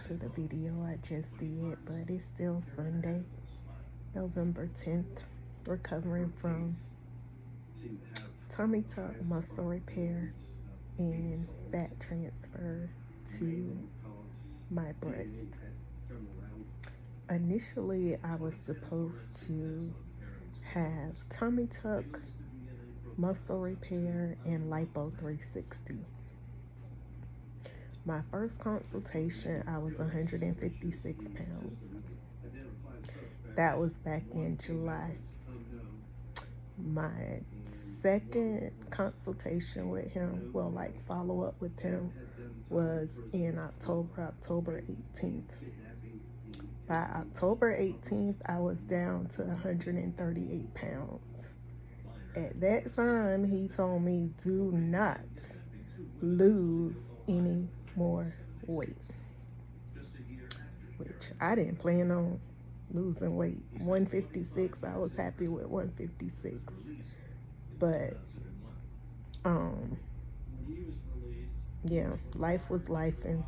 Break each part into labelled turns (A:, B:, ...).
A: to the video I just did, but it's still Sunday, November 10th. Recovering from tummy tuck, muscle repair, and fat transfer to my breast. Initially, I was supposed to have tummy tuck, muscle repair, and Lipo 360. My first consultation, I was 156 pounds. That was back in July. My second consultation with him, follow up with him, was in October 18th. By October 18th, I was down to 138 pounds. At that time, he told me, do not lose any more weight, which I didn't plan on losing weight. 156, I was happy with 156. But, yeah, life was life, and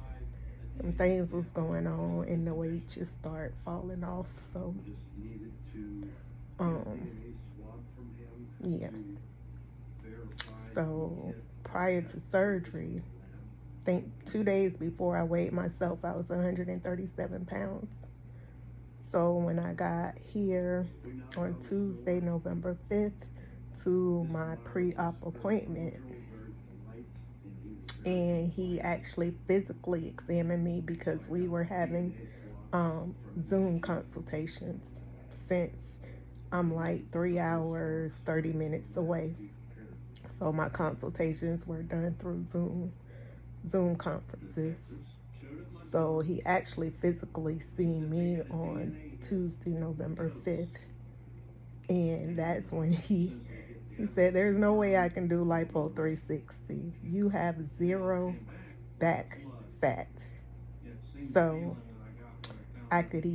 A: some things was going on, and the weight just started falling off. So, yeah. So, prior to surgery, I think 2 days before I weighed myself, I was 137 pounds. So when I got here on Tuesday, November 5th, to my pre-op appointment, and he actually physically examined me because we were having Zoom consultations since I'm like 3 hours, 30 minutes away. So my consultations were done through Zoom conferences. So he actually physically seen me on Tuesday, November 5th. And that's when he said, there's no way I can do Lipo 360. You have zero back fat. So I could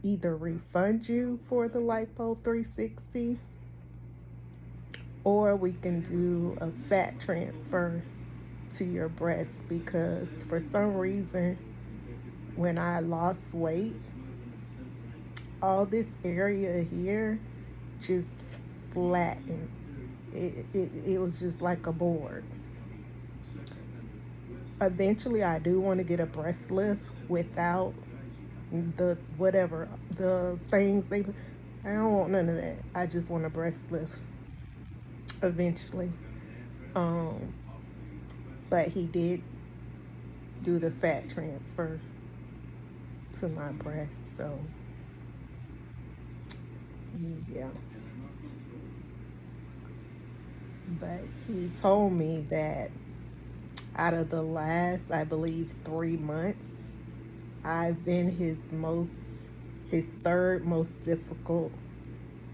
A: either refund you for the Lipo 360, or we can do a fat transfer to your breast, because for some reason when I lost weight, all this area here just flattened. It was just like a board. Eventually, I do want to get a breast lift without the things I don't want none of that. I just want a breast lift eventually. But he did do the fat transfer to my breast, so yeah. But he told me that out of the last, I believe, 3 months, I've been his third most difficult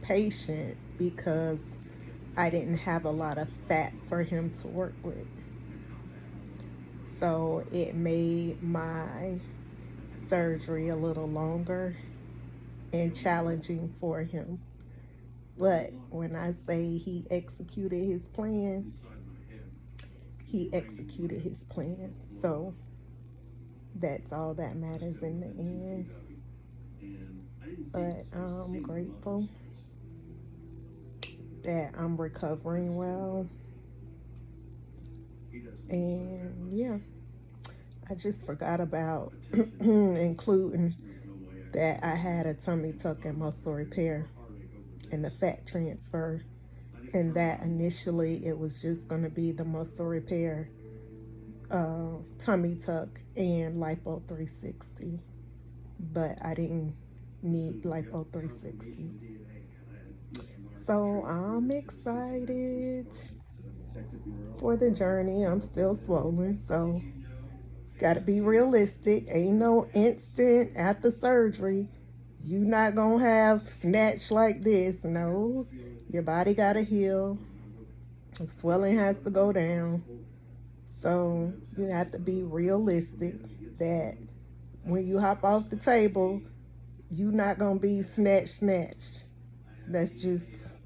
A: patient, because I didn't have a lot of fat for him to work with. So it made my surgery a little longer and challenging for him. But when I say he executed his plan, he executed his plan. So that's all that matters in the end. But I'm grateful that I'm recovering well. And yeah, I just forgot about including that I had a tummy tuck and muscle repair and the fat transfer, and that initially it was just going to be the muscle repair, tummy tuck, and Lipo 360, but I didn't need Lipo 360. So I'm excited for the journey. I'm still swollen, so gotta be realistic. Ain't no instant after surgery you not gonna have snatch like this. No, your body gotta heal. The swelling has to go down. So you have to be realistic that when you hop off the table, you not gonna be snatched. That's just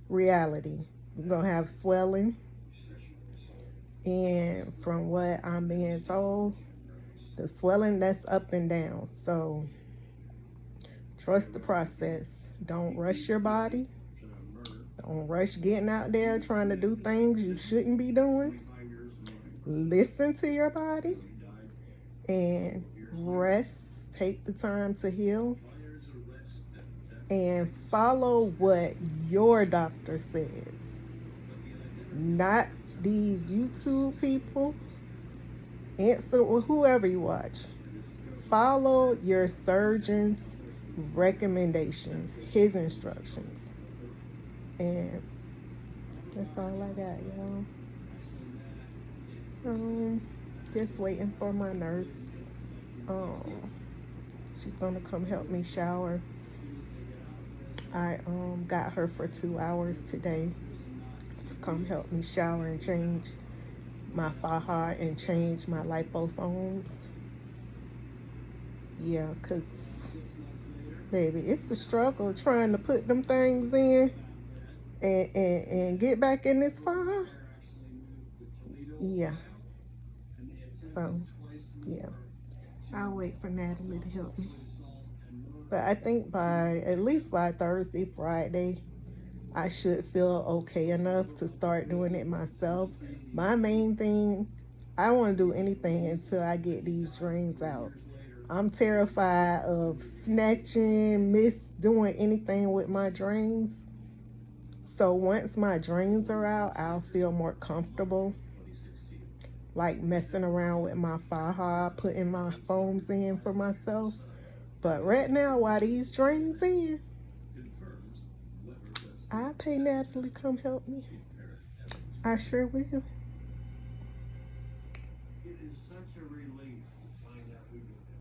A: reality. You're gonna have swelling. And from what I'm being told, the swelling that's up and down. So trust the process. Don't rush your body. Don't rush getting out there trying to do things you shouldn't be doing. Listen to your body and rest. Take the time to heal and follow what your doctor says, not these YouTube people, Insta, or whoever you watch. Follow your surgeon's recommendations, his instructions. And that's all I got, y'all. Just waiting for my nurse. She's gonna come help me shower. I got her for 2 hours today to come help me shower and change my faja and change my lipofoams. Yeah, cause baby, it's the struggle trying to put them things in and get back in this faja. Yeah. So yeah, I'll wait for Natalie to help me. But I think at least by Thursday, Friday, I should feel okay enough to start doing it myself. My main thing, I don't want to do anything until I get these drains out. I'm terrified of snatching, doing anything with my drains. So once my drains are out, I'll feel more comfortable, like messing around with my faja, putting my foams in for myself. But right now, while these drains in, I pay Natalie come help me. I sure will.
B: It is such a relief